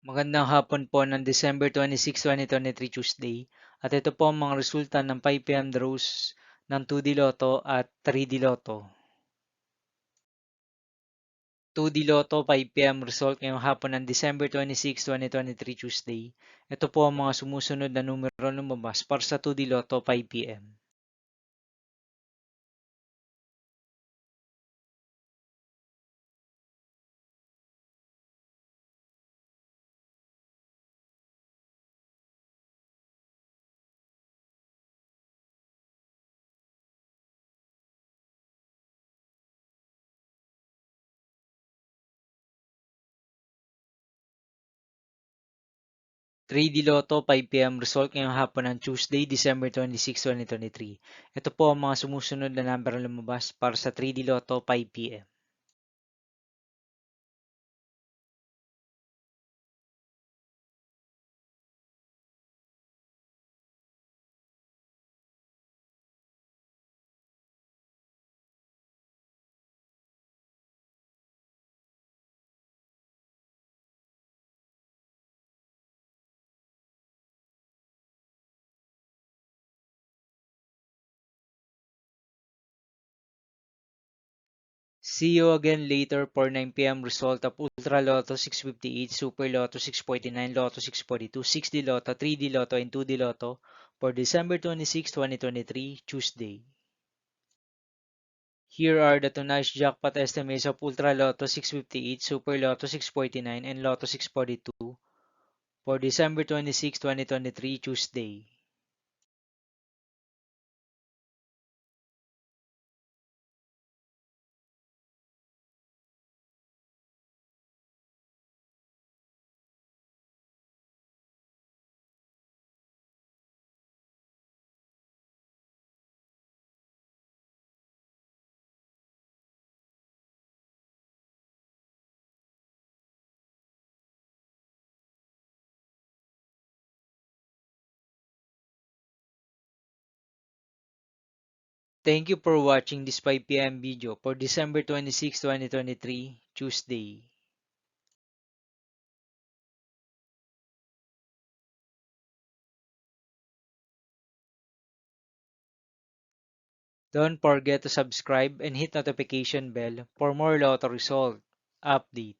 Magandang hapon po ng December 26, 2023 Tuesday. At ito po ang mga resulta ng 5 p.m. draws ng 2D Lotto at 3D Lotto. 2D Lotto 5 p.m. result ngayong hapon ng December 26, 2023 Tuesday. Ito po ang mga sumusunod na numero lumabas para sa 2D Lotto 5 p.m. 3D Lotto 5 p.m. result ngayong hapon ng Tuesday, December 26, 2023. Ito po ang mga sumusunod na number lumabas para sa 3D Lotto 5 p.m. 'See you again later for 9 p.m. result of Ultra Lotto 658, Super Lotto 649, Lotto 642, 6D Lotto, 3D Lotto, and 2D Lotto for December 26, 2023, Tuesday. Here are the tonight's jackpot estimates of Ultra Lotto 658, Super Lotto 649, and Lotto 642 for December 26, 2023, Tuesday. Thank you for watching this 5 p.m. video for December 26, 2023, Tuesday. Don't forget to subscribe and hit notification bell for more lotto result update.